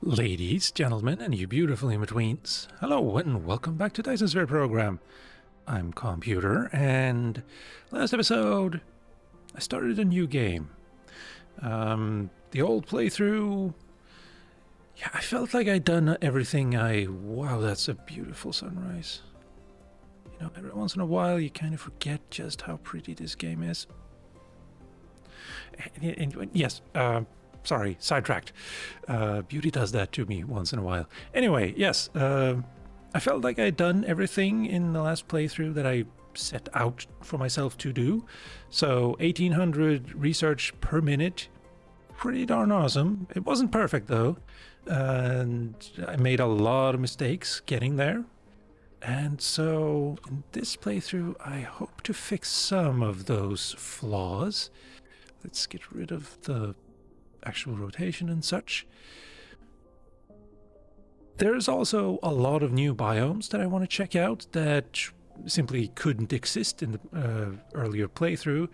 Ladies, gentlemen, and you beautiful in-betweens, hello and welcome back to Dyson's Fair Program. I'm Calmputer, and last episode, I started a new game. The old playthrough, yeah, I felt like I'd done everything Wow, that's a beautiful sunrise. You know, every once in a while you kind of forget just how pretty this game is. And yes, sorry, sidetracked. Beauty does that to me once in a while. Anyway, yes, I felt like I'd done everything in the last playthrough that I set out for myself to do. So 1800 research per minute, pretty darn awesome. It wasn't perfect though, and I made a lot of mistakes getting there. And so in this playthrough, I hope to fix some of those flaws. Let's get rid of the actual rotation and such. There's also a lot of new biomes that I want to check out that simply couldn't exist in the earlier playthrough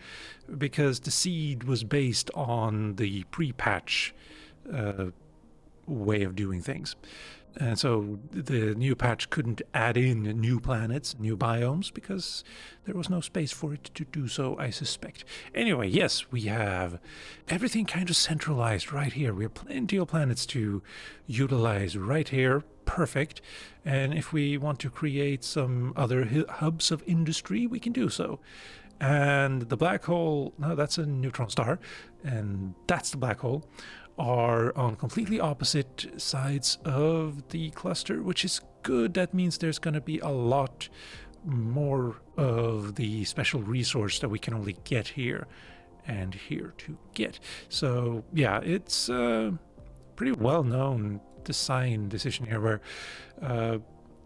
because the seed was based on the pre-patch way of doing things. And so the new patch couldn't add in new planets, new biomes, because there was no space for it to do so, I suspect. Anyway, yes, we have everything kind of centralized right here. We have plenty of planets to utilize right here. Perfect. And if we want to create some other hubs of industry, we can do so. And the black hole, no, that's a neutron star, and that's the black hole, are on completely opposite sides of the cluster, which is good. That means there's going to be a lot more of the special resource that we can only get here and here to get. So yeah, it's a pretty well-known design decision here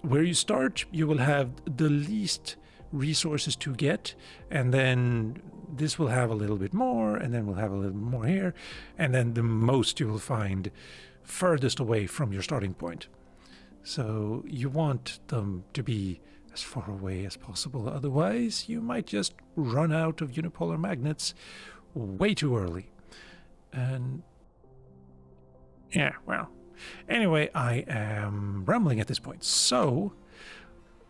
where you start, you will have the least resources to get, and then this will have a little bit more, and then we'll have a little more here, and then the most you will find furthest away from your starting point. So you want them to be as far away as possible, otherwise you might just run out of unipolar magnets way too early. And yeah, well, anyway, I am rambling at this point, so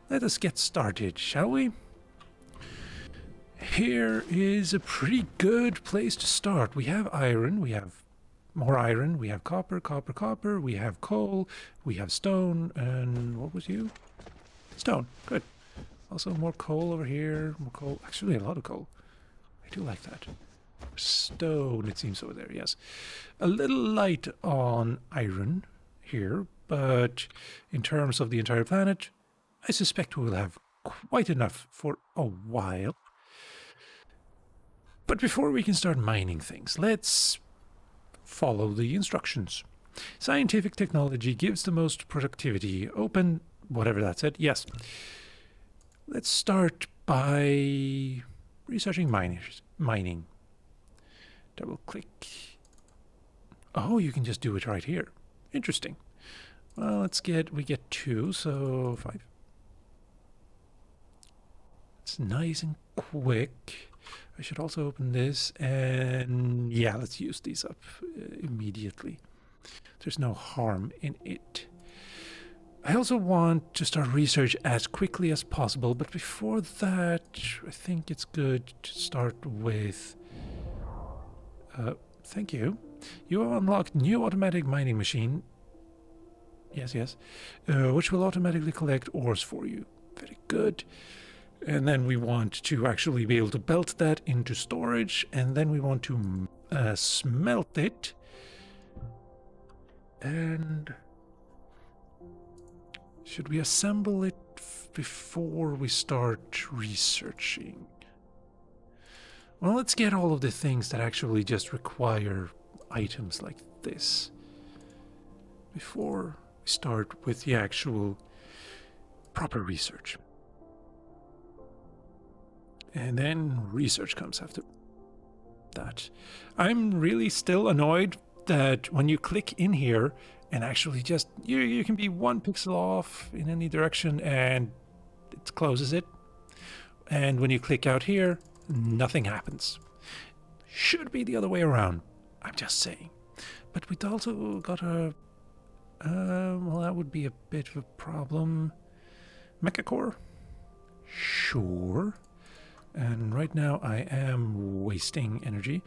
let us get started, shall we? Here is a pretty good place to start. We have iron, we have more iron, we have copper, we have coal, we have stone, and what was you? Stone, good. Also more coal over here, more coal, actually a lot of coal. I do like that. Stone, it seems over there, yes. A little light on iron here, but in terms of the entire planet, I suspect we will have quite enough for a while. But before we can start mining things, let's follow the instructions. Scientific technology gives the most productivity. Open, whatever that said, yes. Let's start by researching mining. Double click. Oh, you can just do it right here. Interesting. Well, we get 2, so 5. It's nice and quick. I should also open this, and yeah, let's use these up immediately. There's no harm in it. I also want to start research as quickly as possible, but before that, I think it's good to start with... thank you. You have unlocked new automatic mining machine. Yes. Which will automatically collect ores for you. Very good. And then we want to actually be able to belt that into storage, and then we want to smelt it. And should we assemble it before we start researching? Well, let's get all of the things that actually just require items like this before we start with the actual proper research. And then research comes after that. I'm really still annoyed that when you click in here and actually just, you can be 1 pixel off in any direction and it closes it. And when you click out here, nothing happens. Should be the other way around. I'm just saying. But we've also got to Well, that would be a bit of a problem. Mecha core? Sure. And right now I am wasting energy.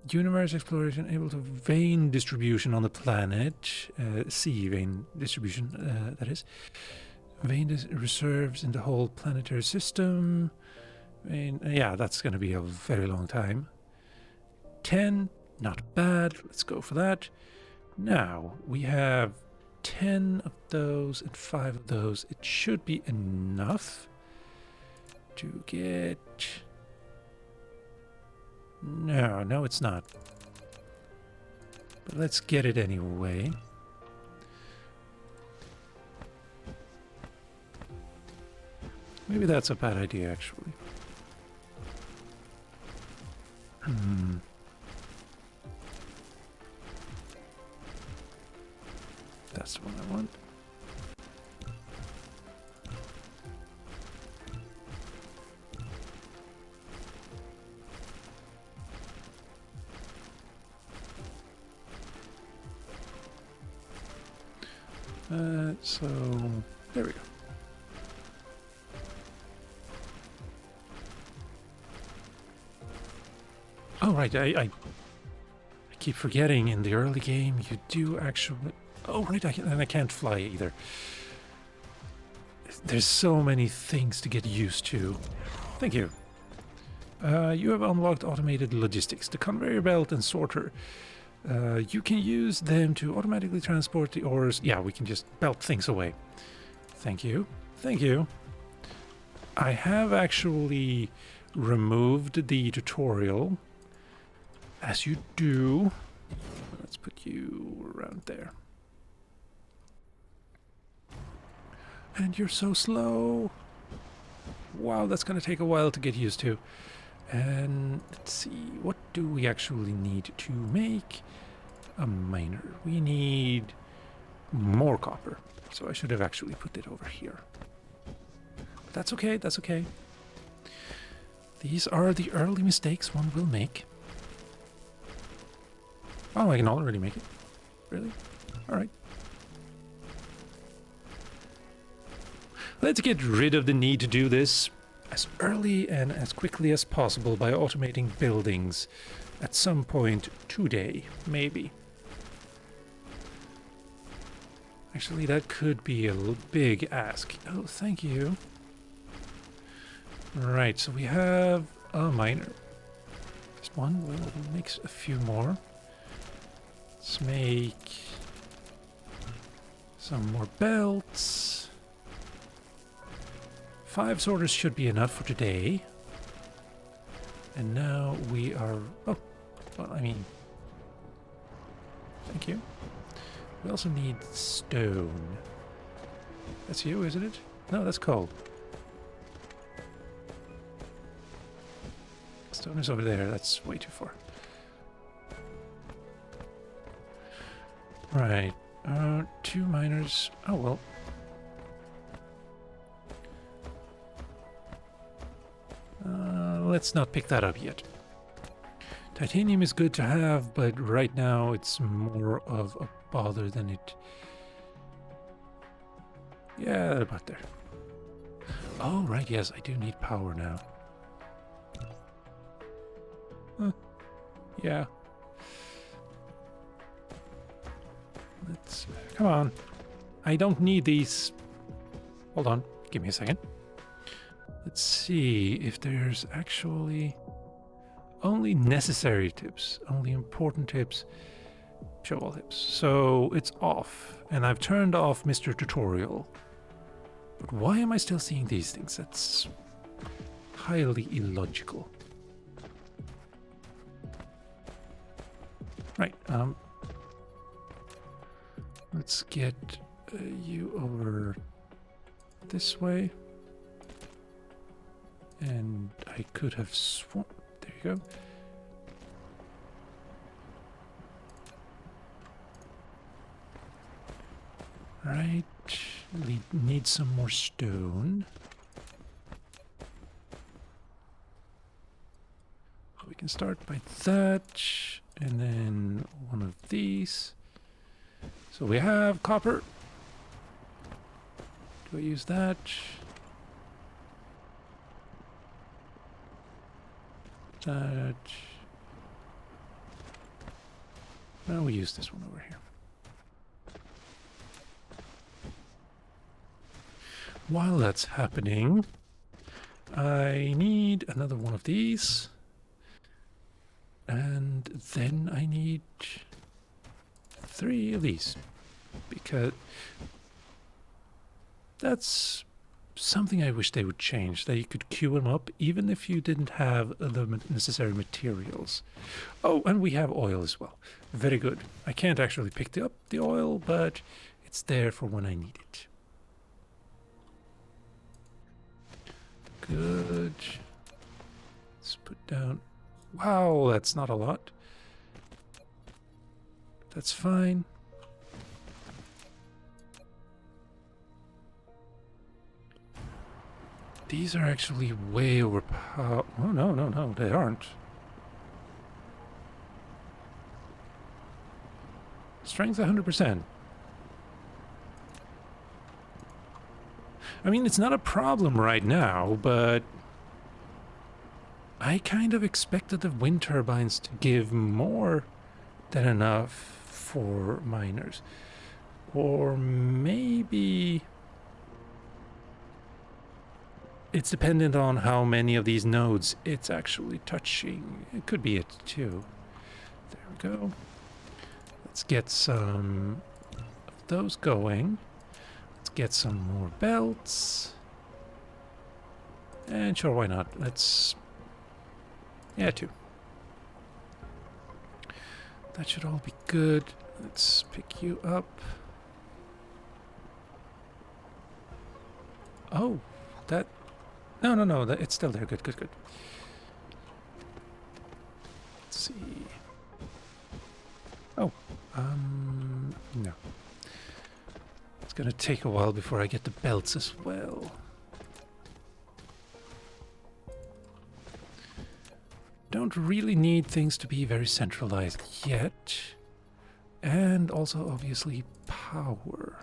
Universe exploration able to vein distribution on the planet. Sea vein distribution, that is. Vein reserves in the whole planetary system. Yeah, that's going to be a very long time. 10, not bad. Let's go for that. Now, we have 10 of those and 5 of those. It should be enough to get... No, it's not. But let's get it anyway. Maybe that's a bad idea, actually. That's the one I want. So there we go. Oh, right, I keep forgetting in the early game you do actually... Oh, right, and I can't fly either. There's so many things to get used to. Thank you. You have unlocked automated logistics, the conveyor belt and sorter. You can use them to automatically transport the ores. Yeah, we can just belt things away. Thank you. Thank you. I have actually removed the tutorial, as you do. Let's put you around there. And you're so slow. Wow, that's going to take a while to get used to. And let's see, what do we actually need to make a miner? We need more copper. So I should have actually put it over here. But that's okay, that's okay. These are the early mistakes one will make. Oh, I can already make it. Really? Alright. Let's get rid of the need to do this as early and as quickly as possible by automating buildings at some point today, maybe. Actually, that could be a big ask. Oh, thank you. Right, so we have a miner. Just one, we'll make a few more. Let's make some more belts. 5 sorters should be enough for today. And now we are... Oh, well, I mean... Thank you. We also need stone. That's you, isn't it? No, that's coal. Stone is over there. That's way too far. Right. 2 miners. Oh, well. Let's not pick that up yet. Titanium is good to have, but right now it's more of a bother than it... Yeah, about there. Oh, right, yes, I do need power now. Huh. Yeah. Let's... Come on. I don't need these... Hold on, give me a second. Let's see if there's actually only necessary tips, only important tips, show all tips. So it's off, and I've turned off Mr. Tutorial. But why am I still seeing these things? That's highly illogical. Right, let's get you over this way. And I could have sworn... There you go. Right. We need some more stone. We can start by that. And then one of these. So we have copper. Do I use that? That. No, we use this one over here. While that's happening, I need another one of these. And then I need 3 of these. Because that's something I wish they would change. That you could queue them up even if you didn't have the necessary materials. Oh, and we have oil as well. Very good. I can't actually pick up the oil, but it's there for when I need it. Good. Let's put down... Wow, that's not a lot. That's fine. These are actually way overpowered. Oh, no, they aren't. Strength 100%. I mean, it's not a problem right now, but I kind of expected the wind turbines to give more than enough for miners. Or maybe it's dependent on how many of these nodes it's actually touching. It could be it too. There we go. Let's get some of those going. Let's get some more belts. And sure, why not? Let's... Yeah, 2. That should all be good. Let's pick you up. Oh, that... No, it's still there. Good. Let's see. Oh, no. It's gonna take a while before I get the belts as well. Don't really need things to be very centralized yet. And also, obviously, power.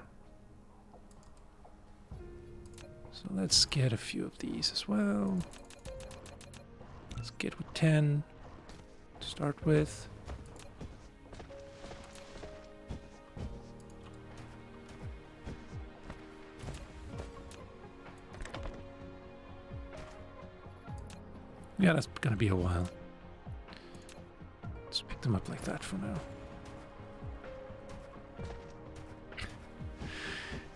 So let's get a few of these as well. Let's get with 10 to start with. Yeah, that's gonna be a while. Let's pick them up like that for now.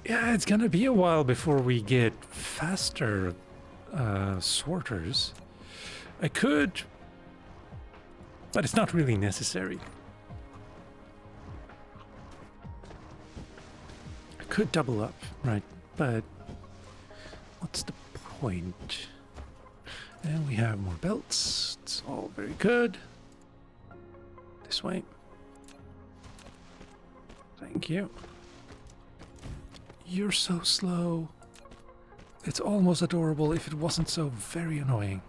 Yeah, it's gonna be a while before we get faster sorters. I could, but it's not really necessary. I could double up, right? But what's the point? And we have more belts. It's all very good. This way. Thank you. You're so slow. It's almost adorable if it wasn't so very annoying.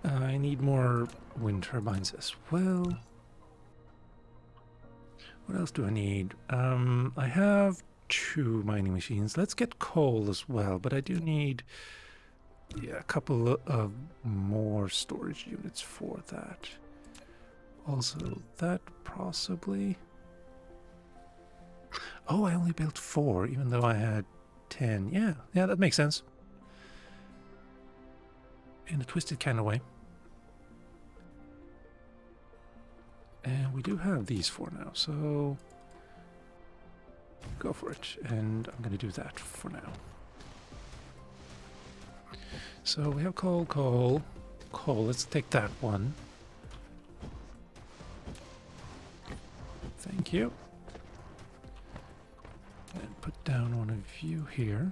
I need more wind turbines as well. What else do I need? I have 2 mining machines. Let's get coal as well, but I do need a couple of more storage units for that. Also, that possibly... Oh, I only built 4, even though I had 10. Yeah, that makes sense. In a twisted kind of way. And we do have these 4 now, so... Go for it. And I'm going to do that for now. So we have coal. Let's take that one. Thank you. And put down one of you here.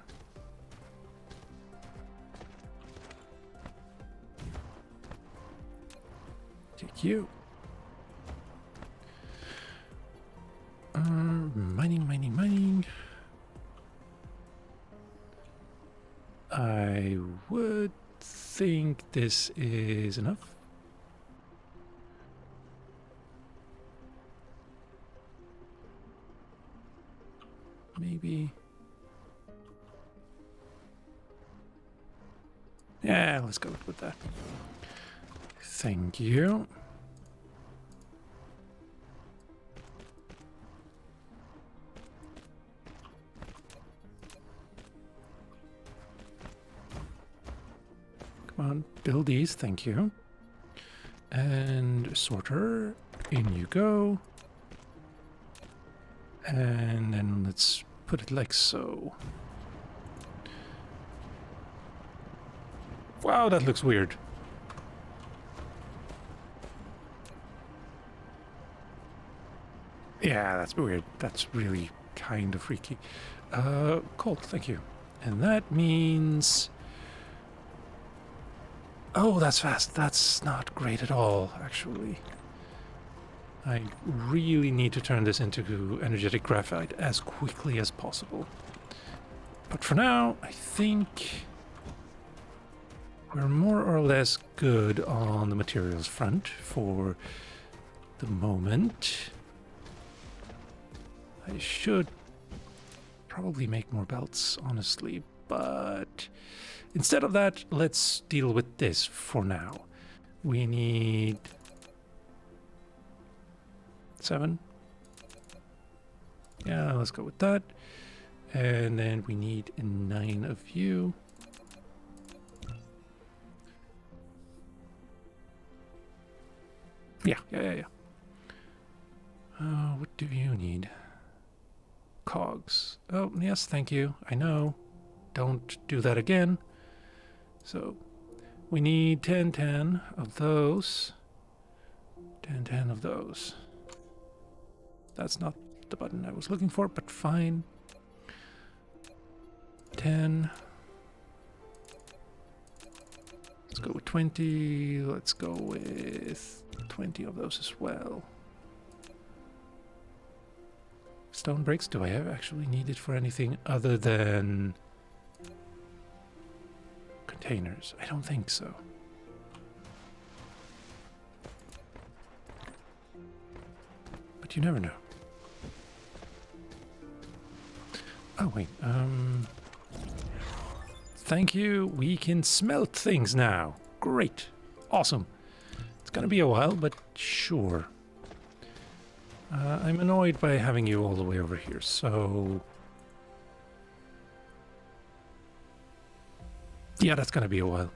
Take you. Mining. I would think this is enough. maybe... Yeah, let's go with that. Thank you. Come on, build these, thank you. And sorter, in you go. And then let's put it like so. Wow, that looks weird. Yeah, that's weird. That's really kind of freaky. Cold, thank you. And that means... Oh, that's fast. That's not great at all, actually. I really need to turn this into energetic graphite as quickly as possible. But for now, I think we're more or less good on the materials front for the moment. I should probably make more belts, honestly, but instead of that, let's deal with this for now. We need 7. Yeah, let's go with that. And then we need 9 of you. Yeah. What do you need? Cogs. Oh, yes, thank you. I know. Don't do that again. So, we need 10 of those. 10 of those. That's not the button I was looking for, but fine. 10. Let's go with 20. Let's go with 20 of those as well. Stone bricks, do I actually need it for anything other than containers? I don't think so. But you never know. Oh, wait. Thank you. We can smelt things now. Great. Awesome. It's gonna be a while, but sure. I'm annoyed by having you all the way over here, so... Yeah, that's gonna be a while.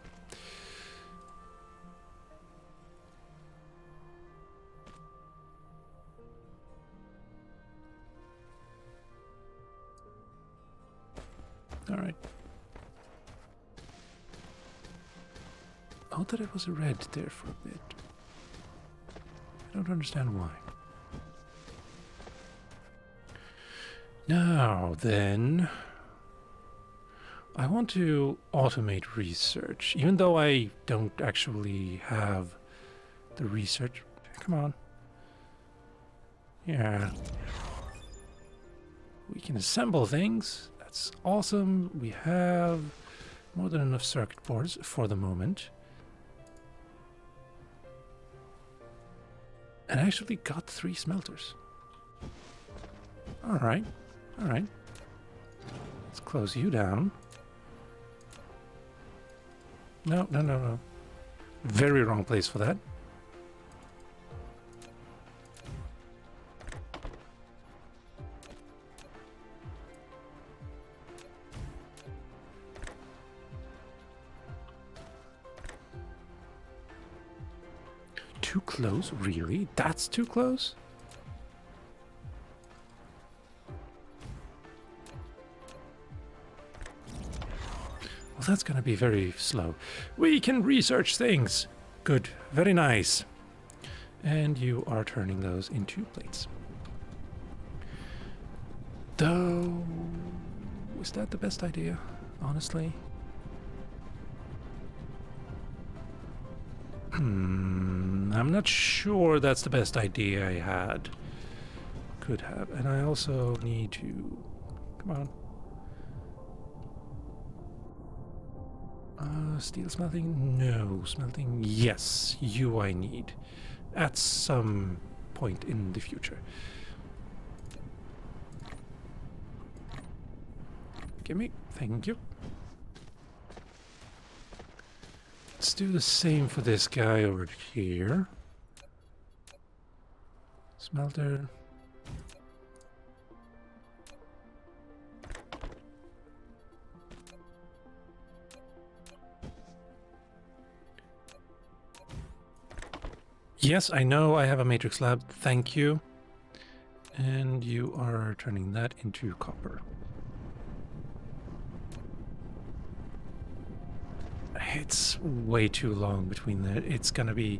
Alright. Oh, that it was red there for a bit. I don't understand why. Now then, I want to automate research, even though I don't actually have the research. Come on. Yeah. We can assemble things. That's awesome. We have more than enough circuit boards for the moment. And I actually got 3 smelters. Alright. Alright. Let's close you down. No. Very wrong place for that. Too close? Really? That's too close? Well, that's going to be very slow. We can research things. Good. Very nice. And you are turning those into plates. Though... was that the best idea? Honestly? I'm not sure that's the best idea I had. Could have. And I also need to... Come on. Steel smelting? No. Smelting? Yes. You I need. At some point in the future. Gimme. Thank you. Let's do the same for this guy over here. Smelter. Yes, I know I have a matrix lab. Thank you. And you are turning that into copper. It's way too long between that. It's gonna be...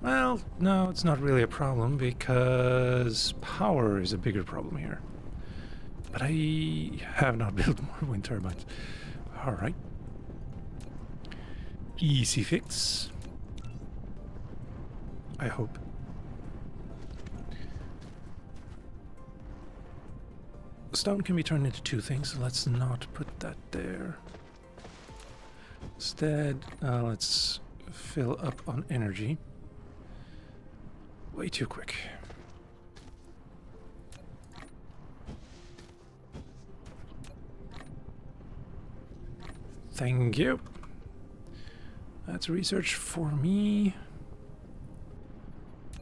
Well, no, it's not really a problem because power is a bigger problem here. But I have not built more wind turbines. Alright. Easy fix. I hope. Stone can be turned into two things, so let's not put that there. Instead, let's fill up on energy. Way too quick. Thank you. That's research for me.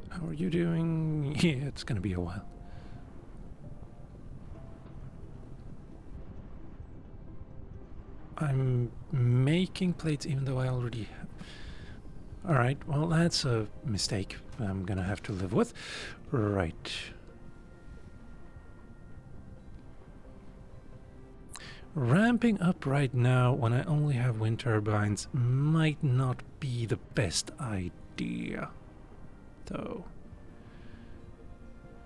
How are you doing? Yeah, it's gonna be a while. I'm making plates even though I already have. Alright, well that's a mistake I'm gonna have to live with. Right. Ramping up right now when I only have wind turbines might not be the best idea, though.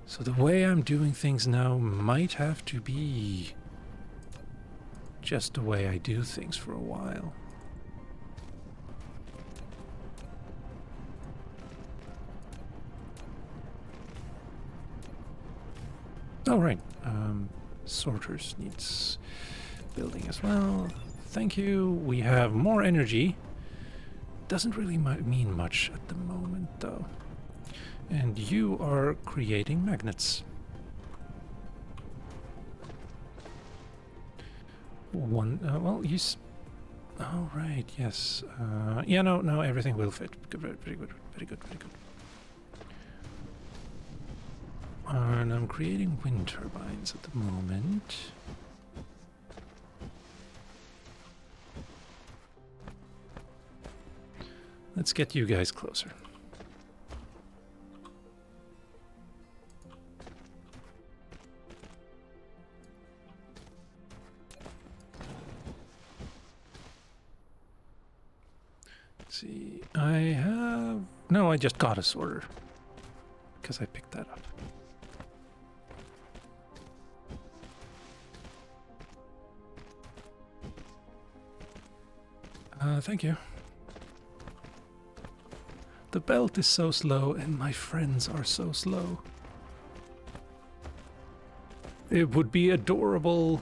So the way I'm doing things now might have to be just the way I do things for a while. Oh, right. Sorters needs building as well. Thank you. We have more energy. Doesn't really mean much at the moment, though. And you are creating magnets. One, well, you... Oh, right, yes. Yeah, no, everything will fit. Good, very good, very good, very good. And I'm creating wind turbines at the moment. Let's get you guys closer. Let's see, I have... No, I just got a sorter. Because I picked that up. Thank you. The belt is so slow and my friends are so slow. It would be adorable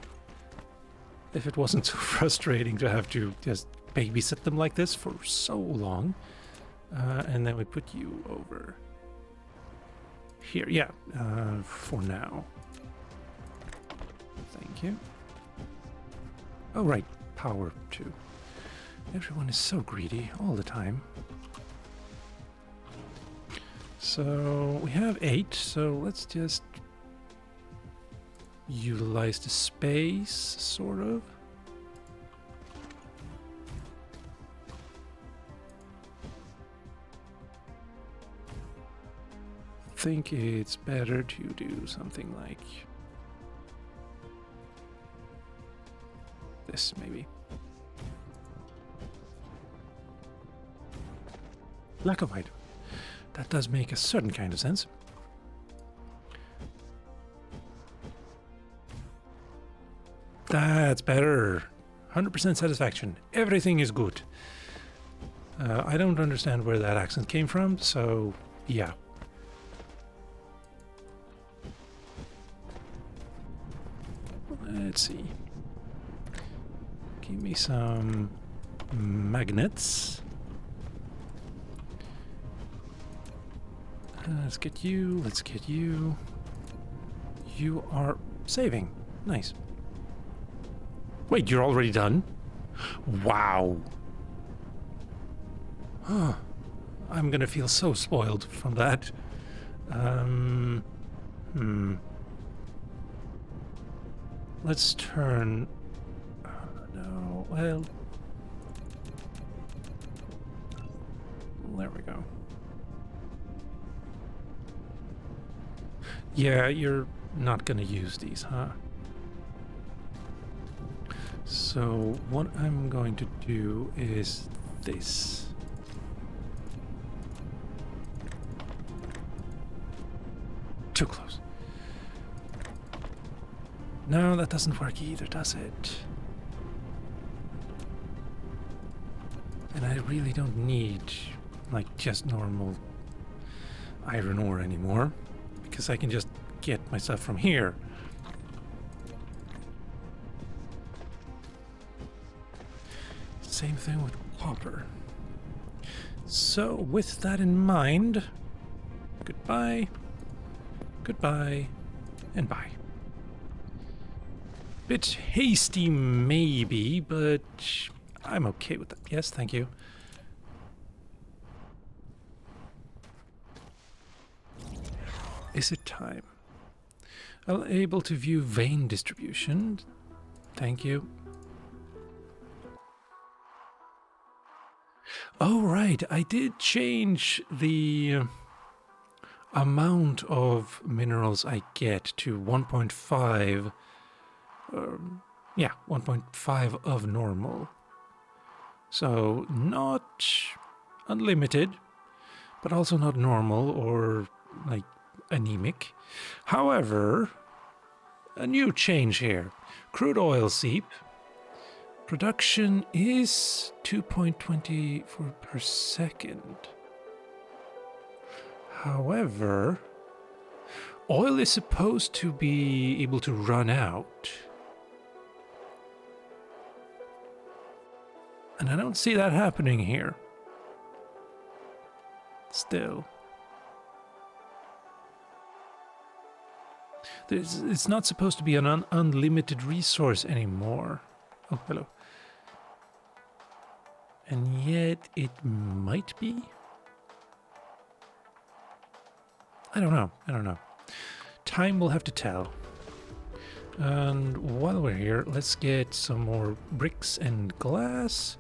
if it wasn't so frustrating to have to just babysit them like this for so long. And then we put you over here. Yeah, for now. Thank you. Oh, right. Power, too. Everyone is so greedy all the time. So we have 8, so let's just utilize the space, sort of. I think it's better to do something like this, maybe. Lack of height. That does make a certain kind of sense. That's better. 100% satisfaction. Everything is good. I don't understand where that accent came from, so yeah. Let's see. Give me some magnets. Let's get you, let's get you. You are saving. Nice. Wait, you're already done? Wow. I'm gonna feel so spoiled from that. Let's turn... no, well... There we go. Yeah, you're not gonna use these, huh? So what I'm going to do is this. Too close. No, that doesn't work either, does it? And I really don't need, like, just normal iron ore anymore, because I can just get my stuff from here. Same thing with copper. So, with that in mind, goodbye, goodbye, and bye. Bit hasty maybe, but I'm okay with that. Yes, thank you. Is it time? Able to view vein distribution. Thank you. Oh, right. I did change the amount of minerals I get to 1.5. Yeah, 1.5 of normal. So not unlimited, but also not normal or like anemic. However, a new change here. Crude oil seep. Production is 2.24 per second. However, oil is supposed to be able to run out. And I don't see that happening here. Still. It's not supposed to be an unlimited resource anymore. Oh, hello. And yet it might be? I don't know. Time will have to tell. And while we're here, let's get some more bricks and glass.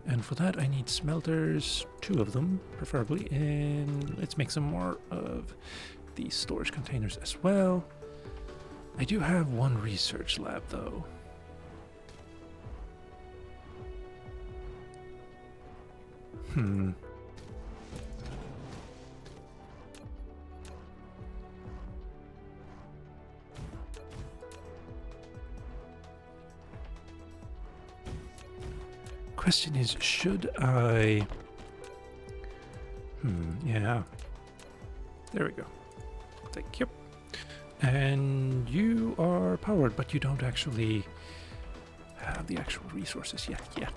And for that I need smelters, 2 of them preferably. And let's make some more of these storage containers as well. I do have 1 research lab though. Question is, should I... yeah. There we go. Thank you. And you are powered, but you don't actually have the actual resources yet. Yeah.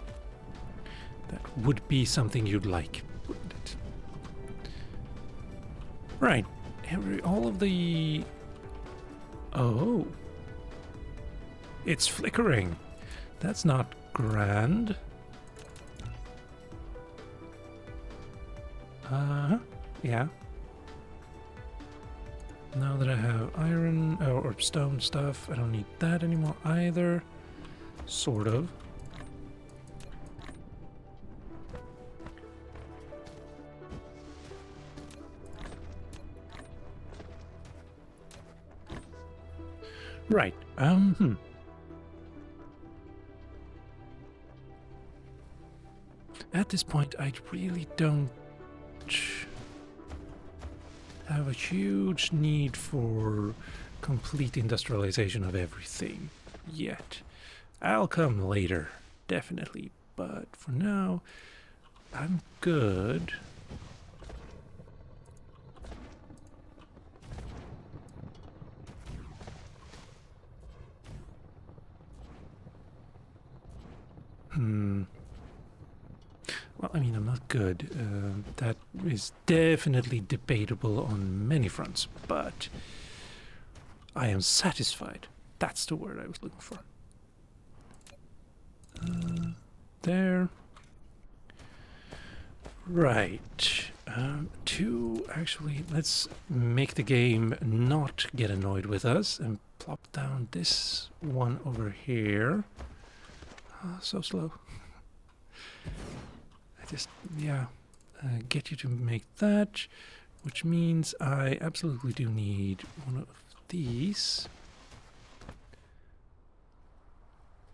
That would be something you'd like, wouldn't it? Right. All of the... Oh. It's flickering. That's not grand. Yeah. Now that I have iron or stone stuff, I don't need that anymore either. Sort of. Right. At this point, I really don't have a huge need for complete industrialization of everything yet. I'll come later, definitely, but for now, I'm good. Well, I mean, I'm not good. That is definitely debatable on many fronts, but I am satisfied. That's the word I was looking for. There. Right. Actually, let's make the game not get annoyed with us and plop down this one over here. So slow. Get you to make that, which means I absolutely do need one of these.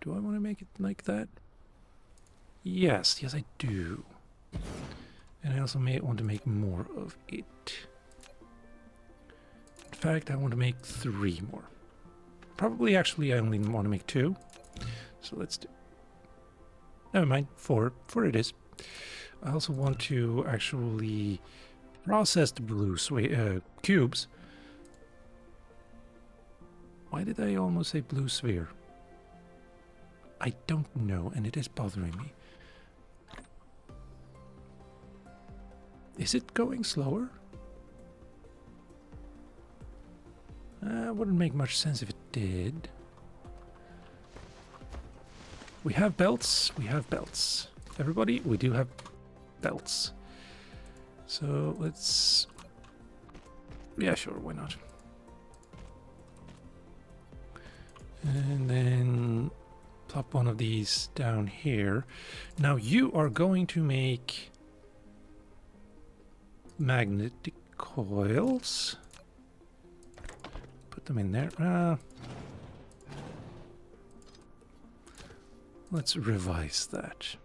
Do I want to make it like that? Yes, I do. And I also may want to make more of it. In fact, I want to make 3 more. Probably, actually, I only want to make 2. So let's do... Never mind, 4. 4 it is. I also want to actually process the blue cubes. Why did I almost say blue sphere? I don't know, and it is bothering me. Is it going slower? Wouldn't make much sense if it did. We have belts. We have belts. Everybody, we do have belts. So let's... Yeah, sure, why not? And then plop one of these down here. Now you are going to make magnetic coils. Put them in there. Let's revise that.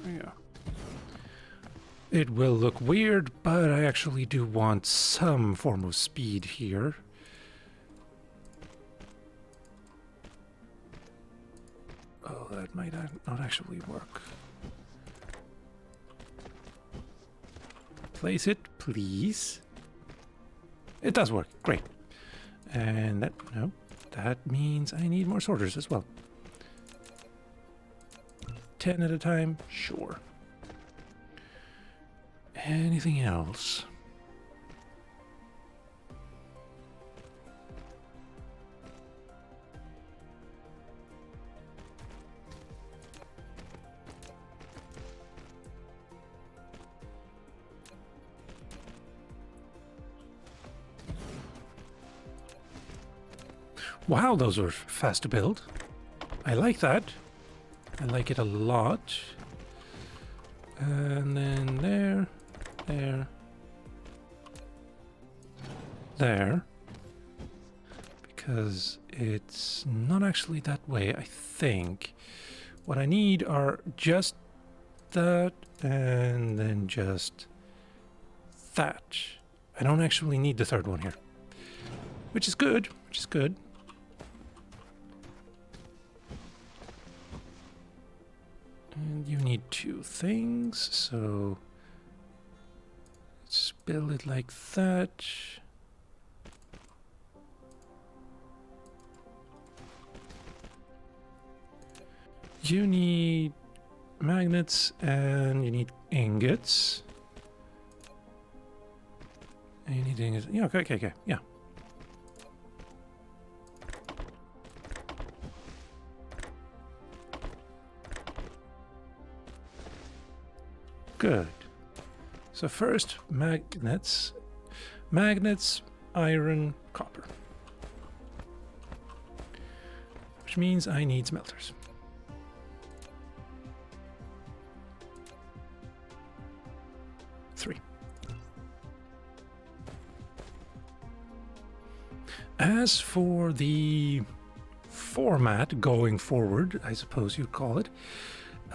Yeah. It will look weird, but I actually do want some form of speed here. Oh, that might not actually work. Place it, please. It does work. Great. And that, no, that means I need more sorters as well. 10 at a time? Sure. Anything else? Wow, those are fast to build. I like that. I like it a lot. And then there. Because it's not actually that way, I think. What I need are just that and then just that. I don't actually need the third one here. Which is good, And you need 2 things, so let's build it like that. You need magnets and you need ingots. And you need ingots. Yeah, okay, yeah. Good. So first, magnets, iron, copper. Which means I need smelters. Three. As for the format going forward, I suppose you'd call it,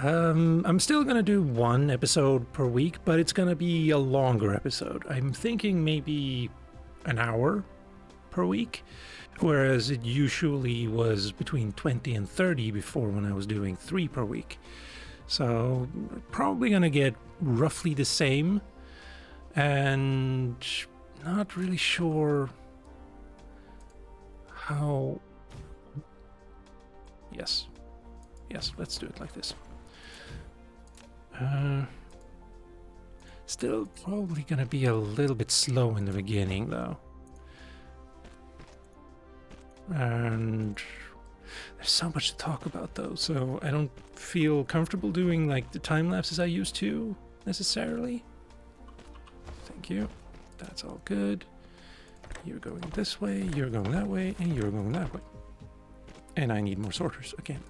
I'm still going to do 1 episode per week, but it's going to be a longer episode. I'm thinking maybe an hour per week, whereas it usually was between 20 and 30 before when I was doing 3 per week. So probably going to get roughly the same, and not really sure how... Yes, let's do it like this. Still probably gonna be a little bit slow in the beginning, though. And there's so much to talk about though, so I don't feel comfortable doing like the time lapses I used to necessarily. Thank you. That's all good. You're going this way, you're going that way, and you're going that way. And I need more sorters again.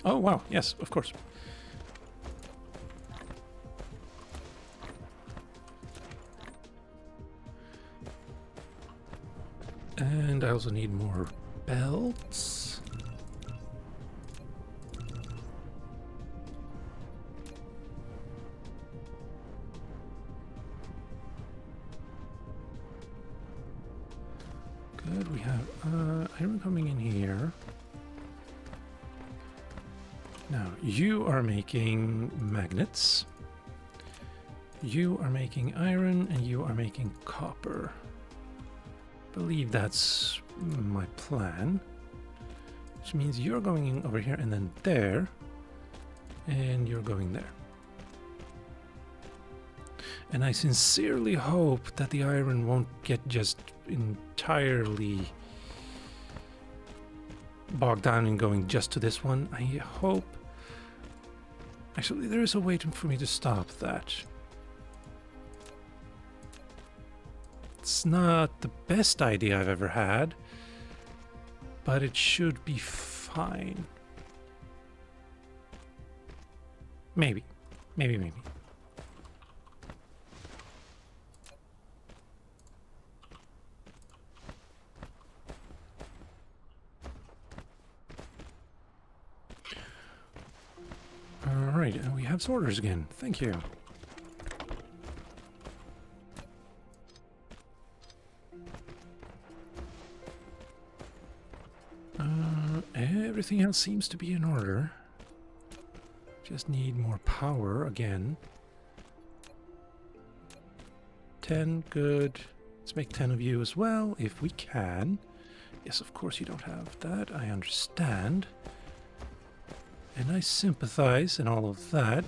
Oh wow, yes, of course. And I also need more belts. Good, we have iron coming in here. Now, you are making magnets. You are making iron, and you are making copper. I believe that's my plan. Which means you're going in over here and then there. And you're going there. And I sincerely hope that the iron won't get just entirely bogged down in going just to this one. I hope... Actually, there is a way for me to stop that. It's not the best idea I've ever had, but it should be fine. Maybe. Maybe. Alright, and we have sorters again. Thank you. Everything else seems to be in order. Just need more power again. 10, good. Let's make 10 of you as well, if we can. Yes, of course you don't have that. I understand. And I sympathize and all of that.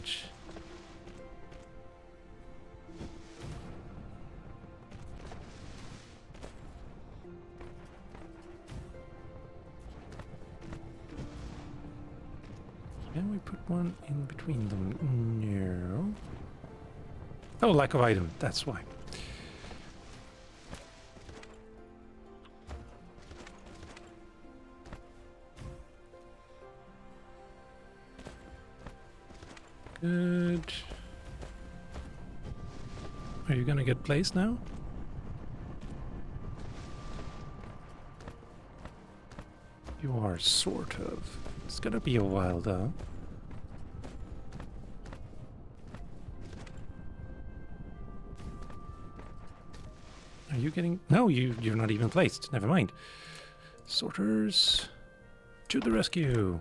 Can we put one in between them? No. Oh, lack of item. That's why. Good. Are you gonna get placed now? You are, sort of. It's gonna be a while, though. Are you getting... No, you're not even placed. Never mind. Sorters to the rescue.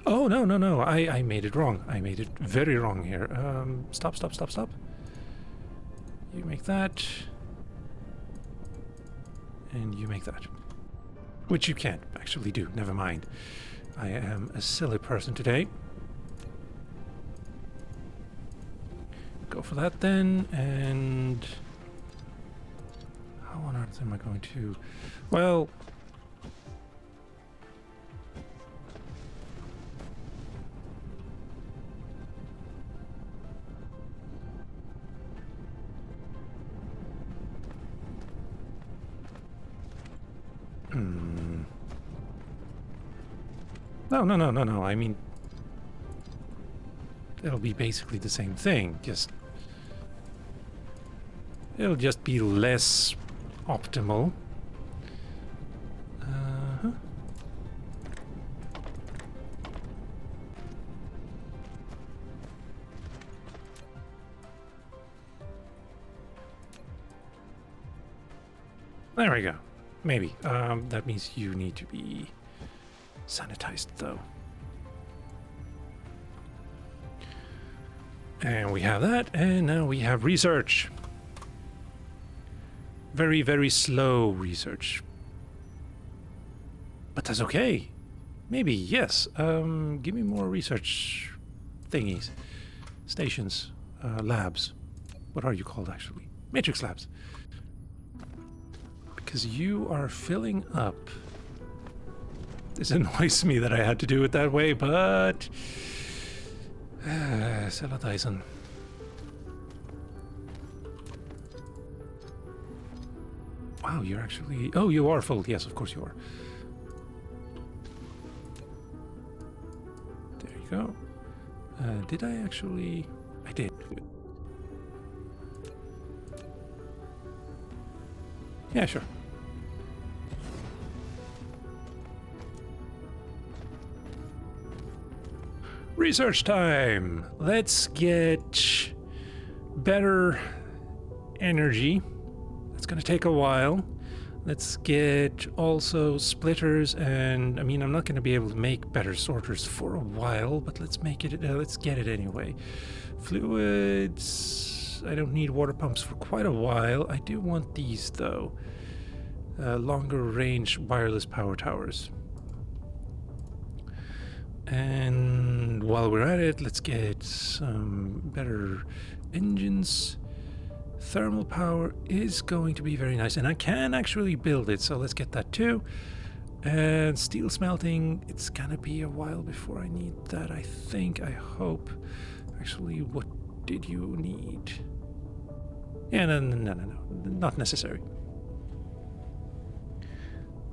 Oh, no. I made it wrong. I made it very wrong here. Stop. You make that. And you make that. Which you can't actually do. Never mind. I am a silly person today. Go for that then, and... How on earth am I going to... Well... No. I mean, it'll be basically the same thing. It'll just be less optimal. There we go. Maybe. That means you need to be sanitized, though. And we have that, and now we have research. Very, very slow research. But that's okay. Maybe, yes. Give me more research thingies. Stations. Labs. What are you called, actually? Matrix labs. Because you are filling up. This annoys me that I had to do it that way, but... sell a Dyson. Wow, you're actually... Oh, you are full. Yes, of course you are. There you go. Did I actually... I did. Yeah, sure. Research time! Let's get better energy. It's gonna take a while. Let's get also splitters, and I mean, I'm not gonna be able to make better sorters for a while, but let's make it, let's get it anyway. Fluids, I don't need water pumps for quite a while. I do want these though. Longer range wireless power towers. And while we're at it, let's get some better engines. Thermal power is going to be very nice, and I can actually build it, so let's get that too. And steel smelting, it's gonna be a while before I need that, I think, I hope. Actually, what did you need? Yeah, no, not necessary.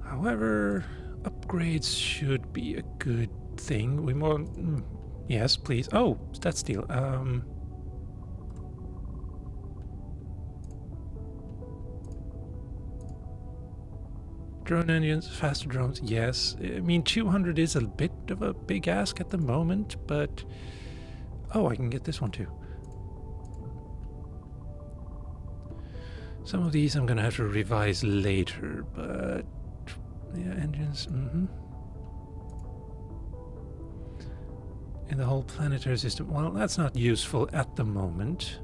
However, upgrades should be a good thing. We more... yes, please. Oh, that's steel. Drone engines, faster drones, yes. I mean, 200 is a bit of a big ask at the moment, but... oh, I can get this one too. Some of these I'm gonna have to revise later, but... yeah, engines, in the whole planetary system. Well, that's not useful at the moment.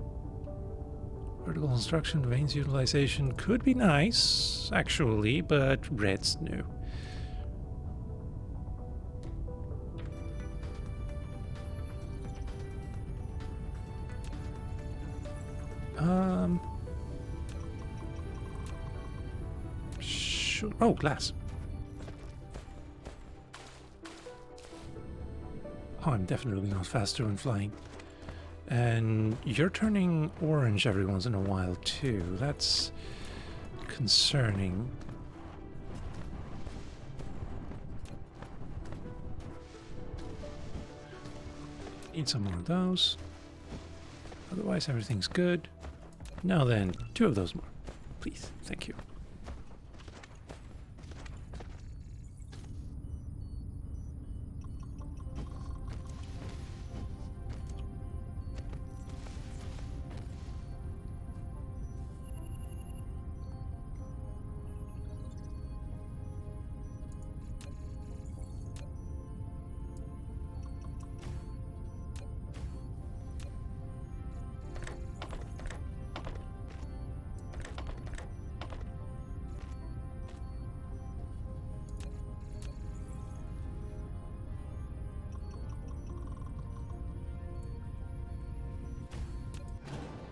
Vertical construction, veins utilization could be nice, actually, but red's new. Sure. Oh, glass. Oh, I'm definitely not faster when flying. And you're turning orange every once in a while, too. That's concerning. Need some more of those. Otherwise, everything's good. Now then, 2 of those more. Please. Thank you.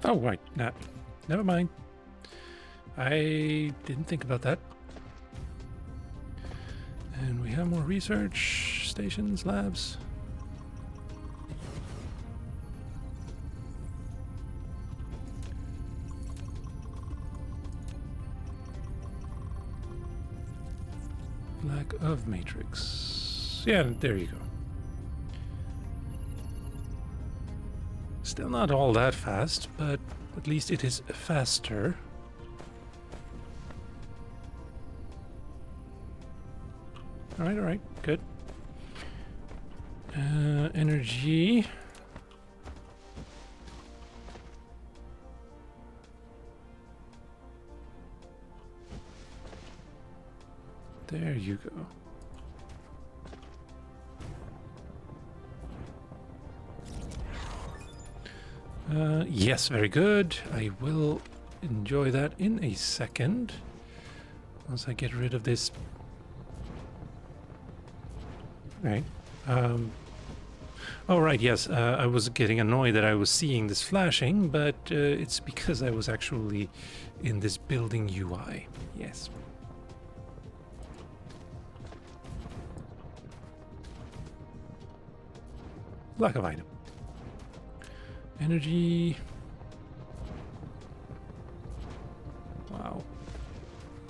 Oh, right. Nah. Never mind. I didn't think about that. And we have more research stations, labs. Lack of matrix. Yeah, there you go. Still not all that fast, but at least it is faster. Alright, good. Energy. There you go. Yes, very good. I will enjoy that in a second. Once I get rid of this. Right. Oh, right, yes. I was getting annoyed that I was seeing this flashing, but it's because I was actually in this building UI. Yes. Lack of item. Energy. Wow.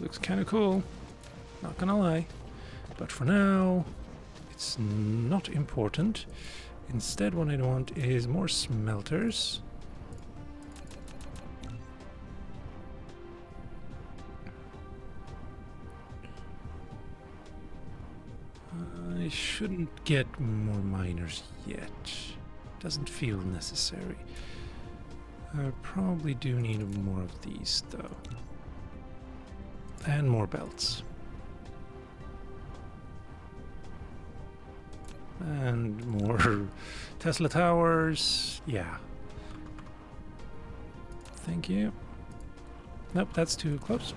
Looks kind of cool. Not gonna lie. But for now, it's not important. Instead, what I want is more smelters. I shouldn't get more miners yet. Doesn't feel necessary. I probably do need more of these, though. And more belts. And more Tesla towers. Yeah. Thank you. Nope, that's too close.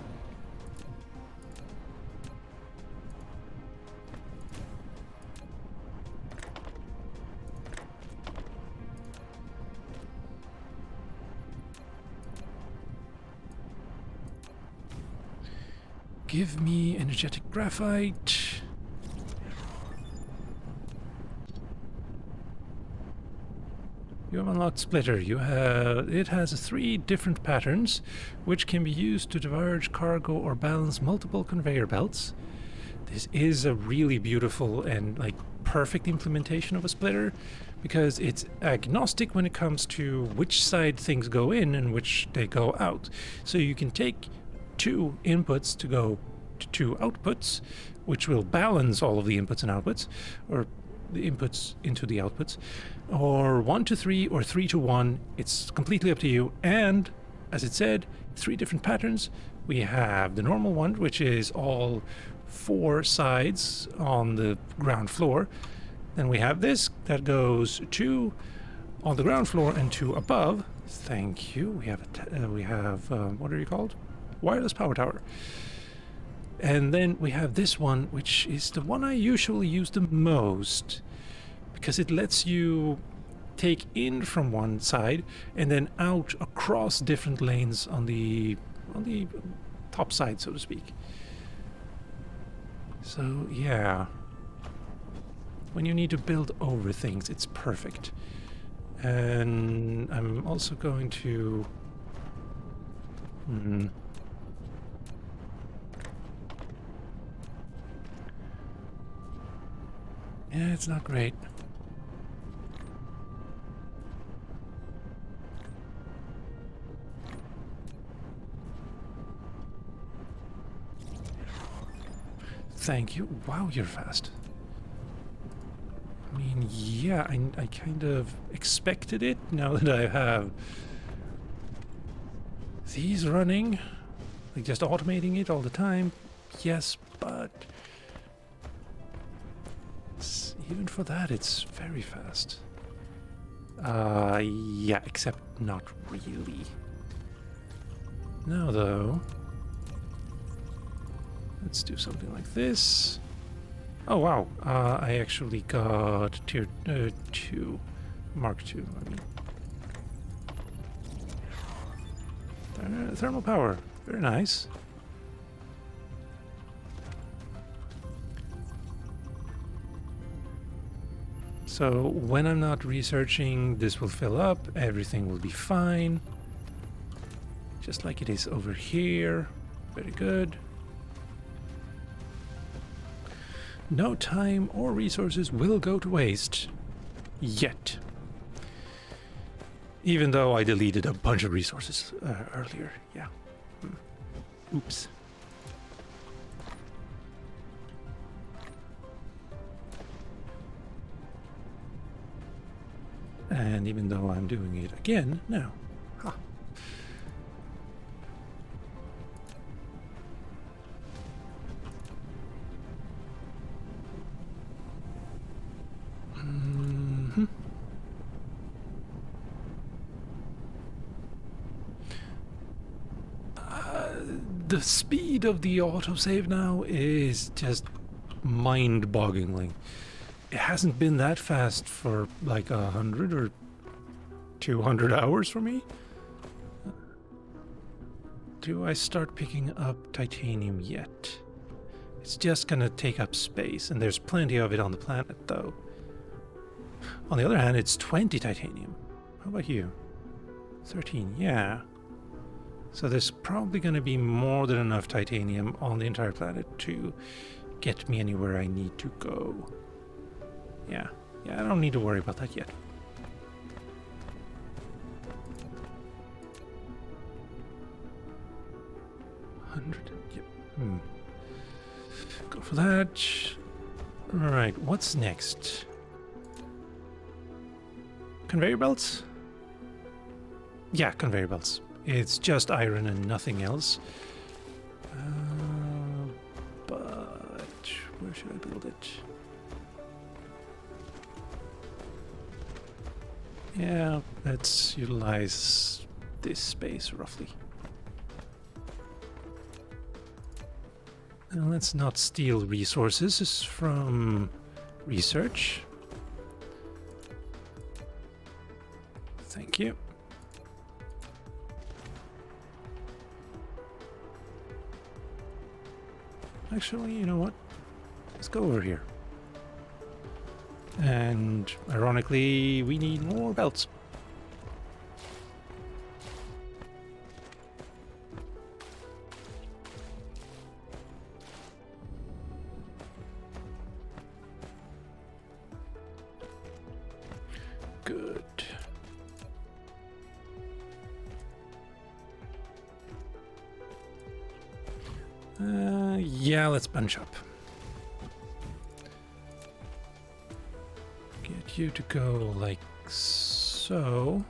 Give me energetic graphite. You have unlocked Splitter. It has 3 different patterns, which can be used to diverge cargo or balance multiple conveyor belts. This is a really beautiful and perfect implementation of a splitter, because it's agnostic when it comes to which side things go in and which they go out. So you can take 2 inputs to go to 2 outputs, which will balance all of the inputs and outputs, or the inputs into the outputs, or 1 to 3 or 3 to 1. It's completely up to you. And as it said, 3 different patterns. We have the normal one, which is all 4 sides on the ground floor. Then we have this that goes 2 on the ground floor and 2 above. Thank you. We have what are you called? Wireless power tower. And then we have this one, which is the one I usually use the most, because it lets you take in from one side and then out across different lanes on the top side, so to speak. So yeah, when you need to build over things, it's perfect. And I'm also going to yeah, it's not great. Thank you. Wow, you're fast. I mean, yeah, I kind of expected it now that I have these running. Just automating it all the time. Yes, but even for that, it's very fast. Yeah, except not really. Now, though, let's do something like this. Oh, wow. I actually got tier 2, Mark 2, I mean. Thermal power. Very nice. So when I'm not researching, this will fill up, everything will be fine. Just like it is over here. Very good. No time or resources will go to waste. Yet. Even though I deleted a bunch of resources earlier. Yeah. Oops. And even though I'm doing it again now. Ha. The speed of the autosave now is just mind-boggling. It hasn't been that fast for like 100 or 200 hours for me. Do I start picking up titanium yet? It's just gonna take up space, and there's plenty of it on the planet, though. On the other hand, it's 20 titanium. How about you? 13, yeah. So there's probably gonna be more than enough titanium on the entire planet to get me anywhere I need to go. Yeah, I don't need to worry about that yet. Yep. Go for that. Alright, what's next? Conveyor belts? Yeah, conveyor belts. It's just iron and nothing else. But where should I build it? Yeah, let's utilize this space roughly. And let's not steal resources from research. Thank you. Actually, you know what? Let's go over here. And ironically, we need more belts. Good. Yeah, let's bunch up. Get you to go like so.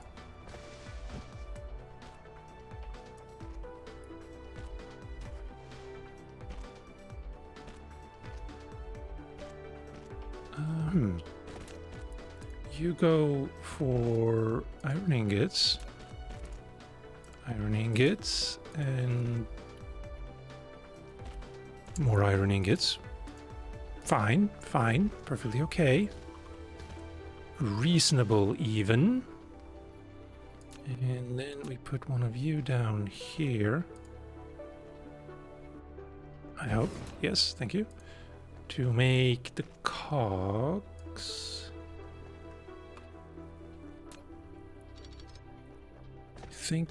You go for iron ingots, and more iron ingots. Fine, perfectly okay. Reasonable even. And then we put one of you down here. I hope. Yes, thank you. To make the cogs. I think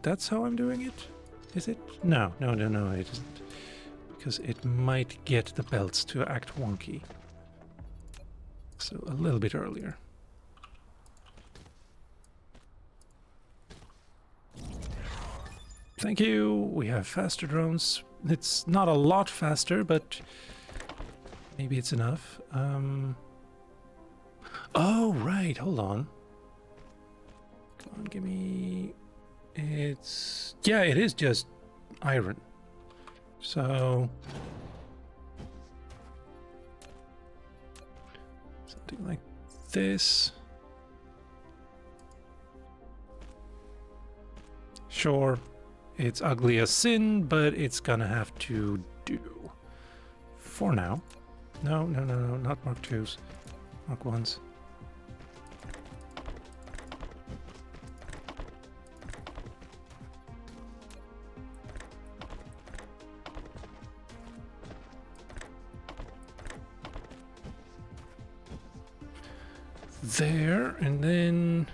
that's how I'm doing it? Is it? No, it isn't. Because it might get the belts to act wonky. So a little bit earlier. Thank you. We have faster drones. It's not a lot faster, but maybe it's enough. Oh, right. Hold on. Come on, give me... It's... Yeah, it is just iron. So... something like this. Sure, it's ugly as sin, but it's gonna have to do. For now. No, not Mark 2s. Mark 1s. There, and then...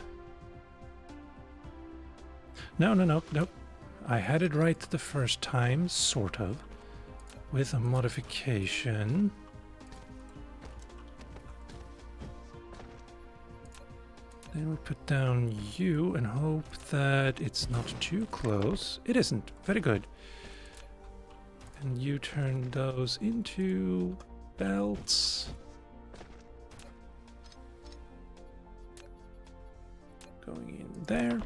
No. I had it right the first time, sort of. With a modification. Then we put down you and hope that it's not too close. It isn't. Very good. And you turn those into belts. Going in there.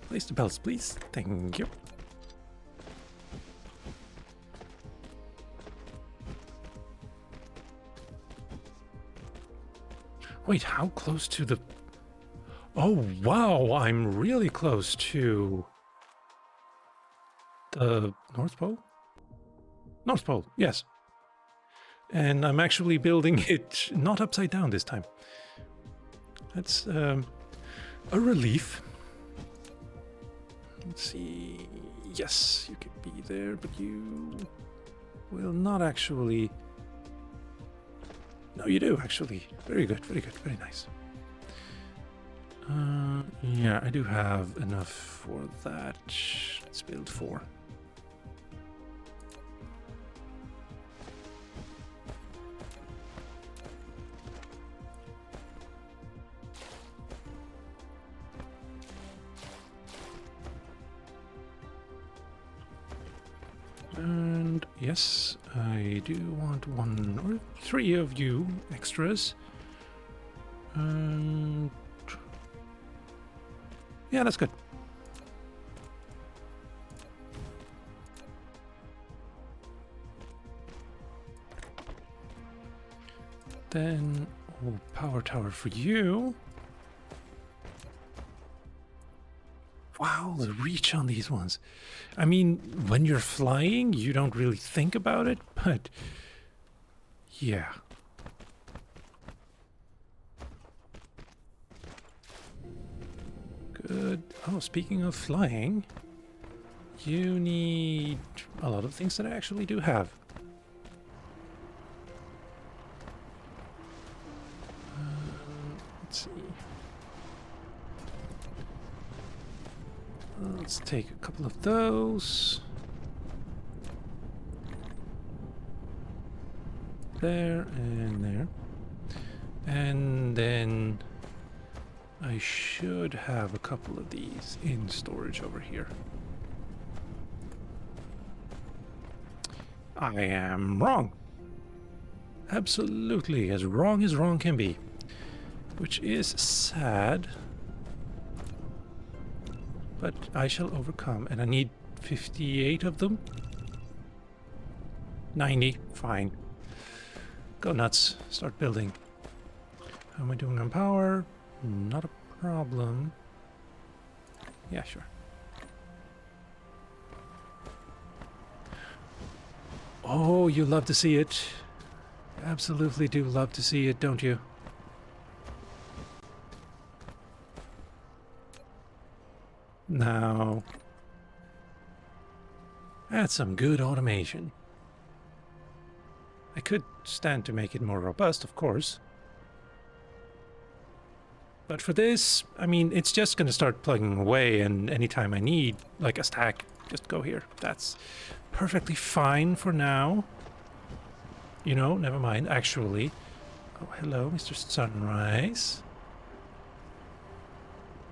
Place the belts, please. Thank you. Wait, how close to the... Oh, wow, I'm really close to the North Pole? North Pole, yes. And I'm actually building it not upside down this time. That's a relief. Let's see. Yes, you could be there, but you will not actually... No, you do, actually. Very good, very good, very nice. Yeah, I do have enough for that. Let's build 4. And yes, I do want 1 or 3 of you extras. And yeah, that's good. Then, oh, power tower for you. Wow, the reach on these ones. I mean, when you're flying, you don't really think about it, but yeah. Good. Oh, speaking of flying, you need a lot of things that I actually do have. Let's see. Let's take a couple of those. There and there. And then I should have a couple of these in storage over here. I am wrong. Absolutely as wrong can be. Which is sad. But I shall overcome, and I need 58 of them. 90, fine. Go nuts, start building. How am I doing on power? Not a problem. Yeah, sure. Oh, you love to see it. Absolutely do love to see it, don't you? Now, that's some good automation. I could stand to make it more robust, of course. But for this, I mean, it's just going to start plugging away, and anytime I need, like, a stack, just go here. That's perfectly fine for now. You know, never mind, actually. Oh, hello, Mr. Sunrise.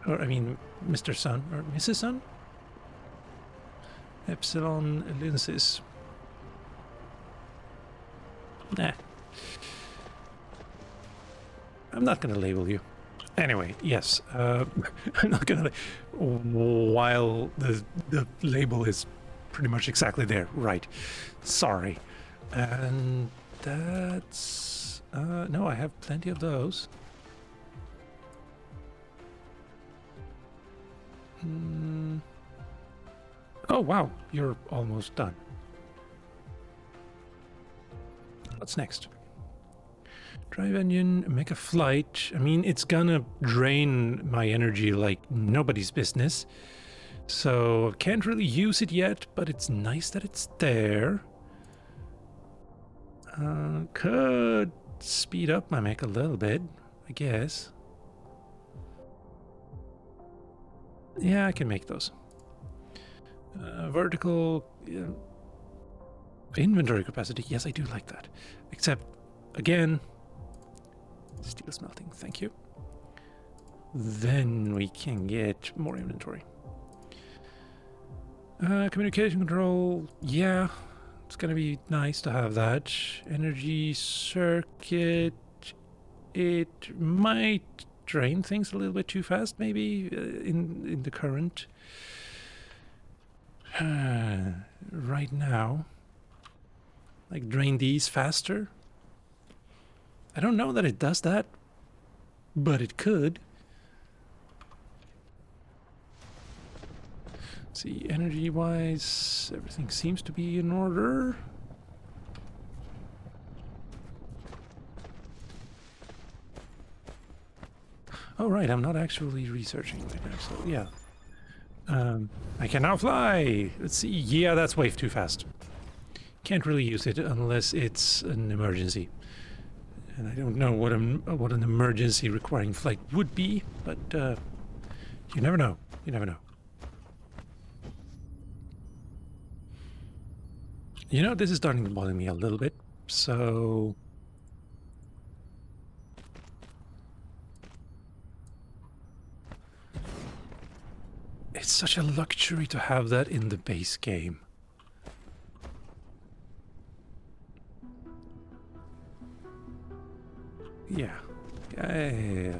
Or, I mean, Mr. Sun, or Mrs. Sun? Epsilon lenses. Nah. I'm not going to label you. Anyway, yes. I'm not going to... While the label is pretty much exactly there. Right. Sorry. And that's... no, I have plenty of those. Oh, wow. You're almost done. What's next? Drive engine, make a flight. I mean, it's gonna drain my energy like nobody's business. So, can't really use it yet, but it's nice that it's there. Could speed up my mech a little bit, I guess. Yeah, I can make those. Vertical inventory capacity. Yes, I do like that. Except, again, steel smelting. Thank you. Then we can get more inventory. Communication control. Yeah, it's gonna be nice to have that. Energy circuit. It might drain things a little bit too fast, maybe, in the current. Right now, like, drain these faster. I don't know that it does that, but it could. Let's see, energy-wise, everything seems to be in order. Oh, right, I'm not actually researching right now, so yeah. I can now fly! Let's see, yeah, that's way too fast. Can't really use it unless it's an emergency. And I don't know what an emergency requiring flight would be, but you never know. You never know. You know, this is starting to bother me a little bit, so... It's such a luxury to have that in the base game. Yeah. Yeah.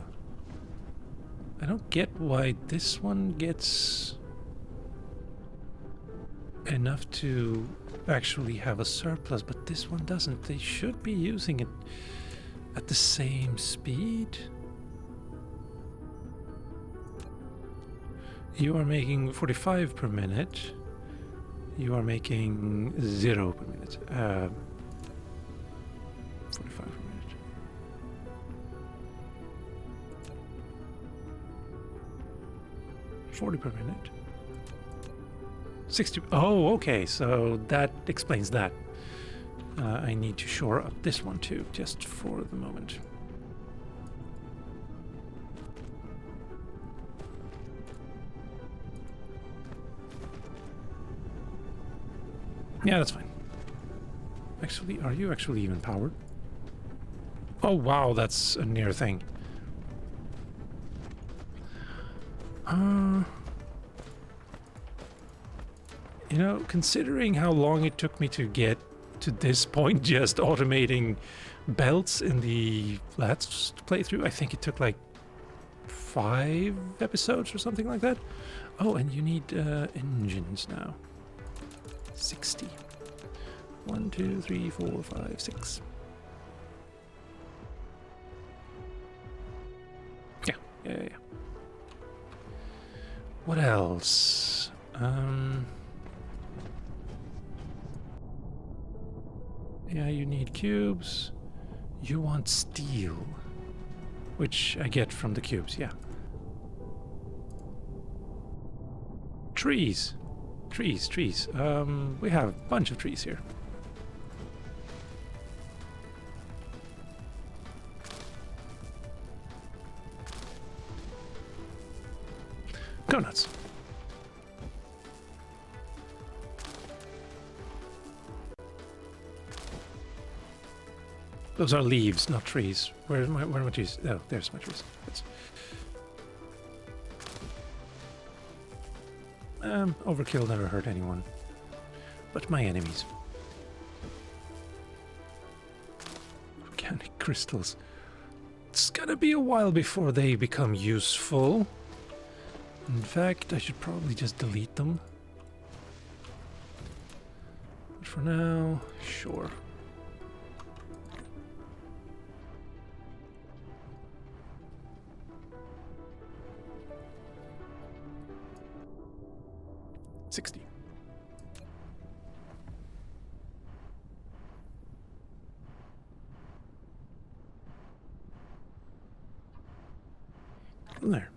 I don't get why this one gets enough to actually have a surplus, but this one doesn't. They should be using it at the same speed. You are making 45 per minute. You are making 0 per minute. 45 per minute. 40 per minute. 60. Oh, okay. So that explains that. I need to shore up this one too, just for the moment. Yeah, that's fine. Actually, are you actually even powered? Oh, wow, that's a near thing. You know, considering how long it took me to get to this point, just automating belts in the last playthrough, I think it took like 5 episodes or something like that. Oh, and you need engines now. 60. 1, 2, 3, 4, 5, 6. Yeah. What else? Yeah, you need cubes. You want steel, which I get from the cubes, yeah. Trees. Trees. We have a bunch of trees here. Go nuts. Those are leaves, not trees. Where are my trees? Oh, there's my trees. Overkill never hurt anyone, but my enemies. Organic crystals. It's gonna be a while before they become useful. In fact, I should probably just delete them. But for now, sure. $60. There.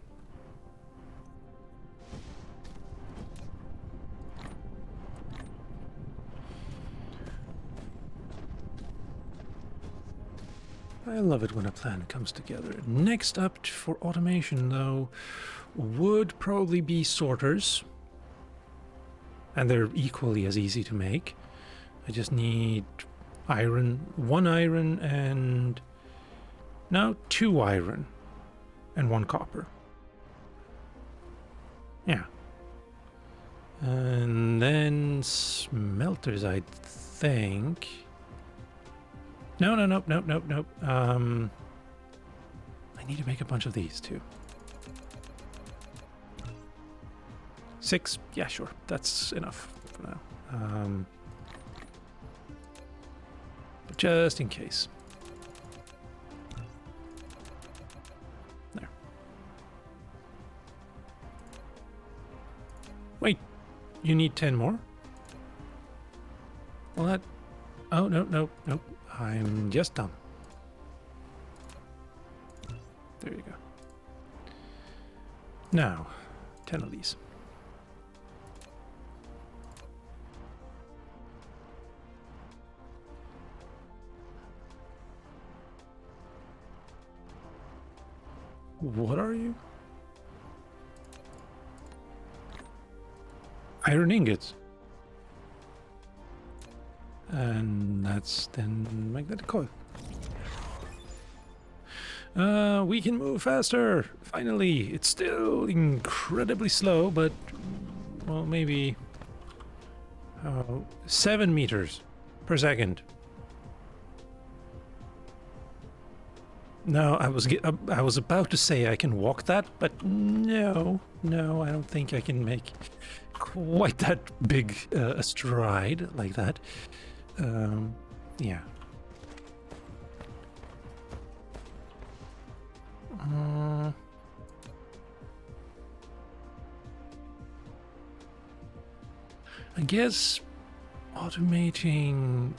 I love it when a plan comes together. Next up for automation, though, would probably be sorters. And they're equally as easy to make. I just need iron, 1 iron and... no, 2 iron and 1 copper. Yeah. And then smelters, I think. Nope. I need to make a bunch of these too. 6, yeah, sure, that's enough for now. But just in case. Wait, you need 10 more? Well, that... Oh, no, no, no. I'm just done. There you go. Now, 10 of these. What are you? Iron ingots. And that's then magnetic coil. We can move faster! Finally! It's still incredibly slow, but... Well, maybe... 7 meters per second. No, I was about to say I can walk that, but no, I don't think I can make quite that big a stride like that. Yeah. I guess automating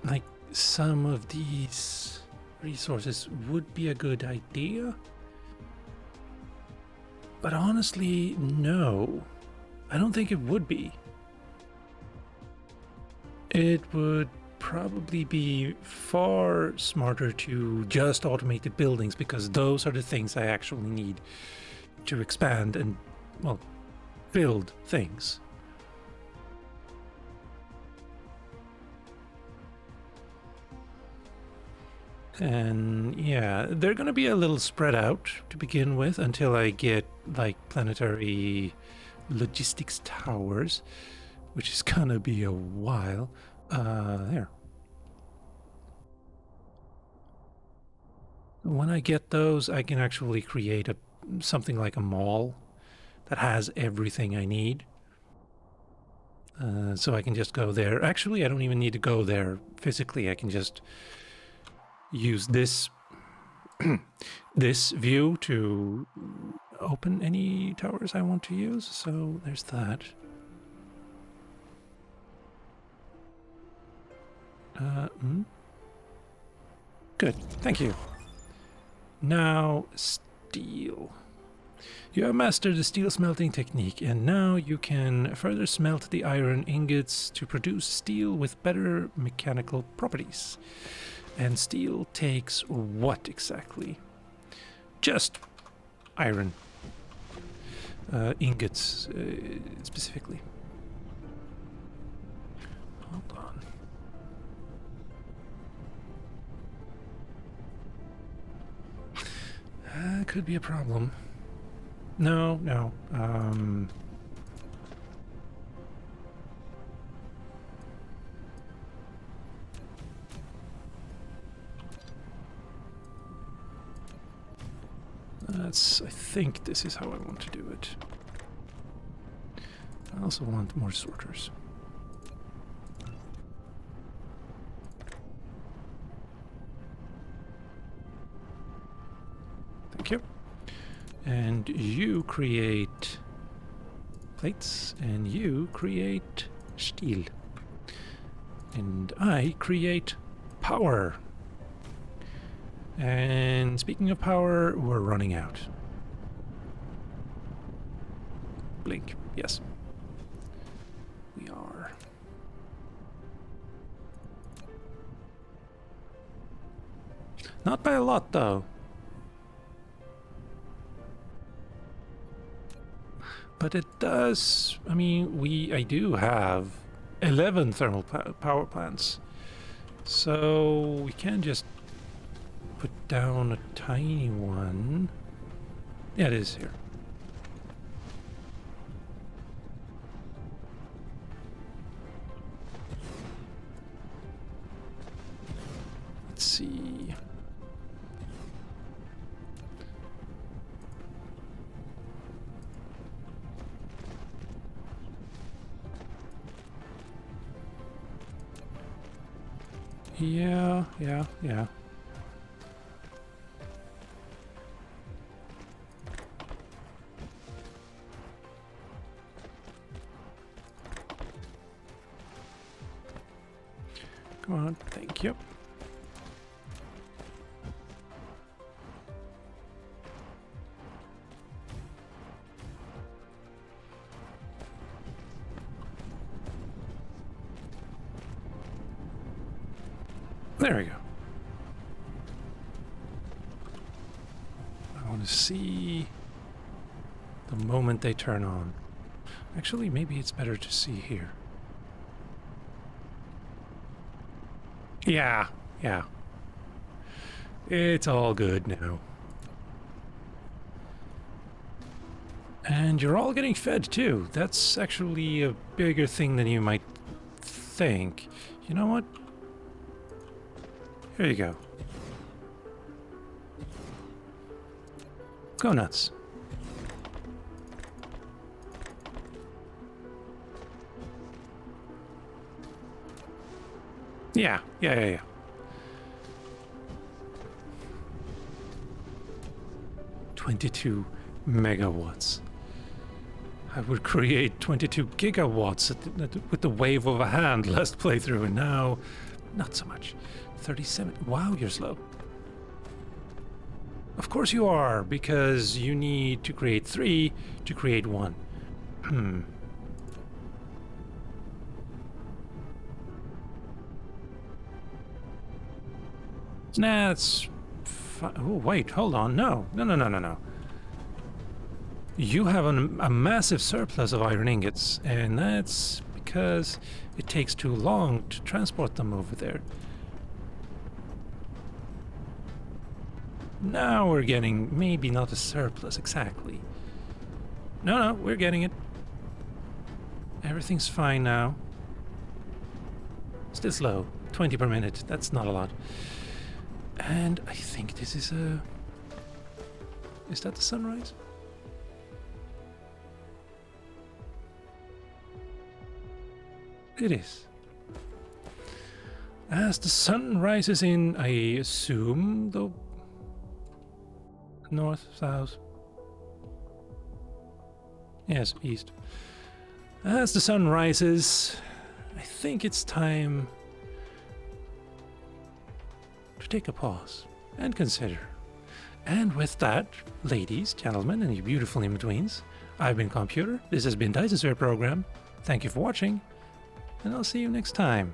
like some of these resources would be a good idea. But honestly, no. I don't think it would be. It would probably be far smarter to just automate the buildings, because those are the things I actually need to expand and, well, build things. And yeah, they're gonna be a little spread out to begin with until I get like planetary logistics towers, which is gonna be a while. There. When I get those, I can actually create something like a mall that has everything I need. So I can just go there. Actually, I don't even need to go there physically. I can just use this this view to open any towers I want to use. So there's that. Good, thank you. Now, steel. You have mastered the steel smelting technique, and now you can further smelt the iron ingots to produce steel with better mechanical properties. And steel takes what exactly? Just iron ingots specifically. Hold on. Could be a problem. No. I think this is how I want to do it. I also want more sorters. Thank you. And you create plates, and you create steel. And I create power. And speaking of power, we're running out. Blink, yes. We are. Not by a lot, though. But it does, I mean, I do have 11 thermal power plants. So we can just put down a tiny one. Yeah, it is here. Let's see. Yeah. Come on, thank you. There we go. I want to see the moment they turn on. Actually, maybe it's better to see here. Yeah. It's all good now. And you're all getting fed too. That's actually a bigger thing than you might think. You know what? Here you go. Go nuts. Yeah. 22 megawatts. I would create 22 gigawatts with the wave of a hand last playthrough, and now not so much. 37. Wow, you're slow. Of course you are, because you need to create 3 to create 1. Nah, it's fine. Oh, wait, hold on. No. You have a massive surplus of iron ingots, and that's because it takes too long to transport them over there. Now we're getting maybe not a surplus exactly. No, we're getting it. Everything's fine now. Still slow. 20 per minute. That's not a lot. And I think this is a... Is that the sunrise? It is. As the sun rises in, I assume, the north, south. Yes, east. As the sun rises, I think it's time to take a pause and consider. And with that, ladies, gentlemen, and you beautiful in-betweens, I've been Calmputer. This has been Dyson's Program. Thank you for watching, and I'll see you next time.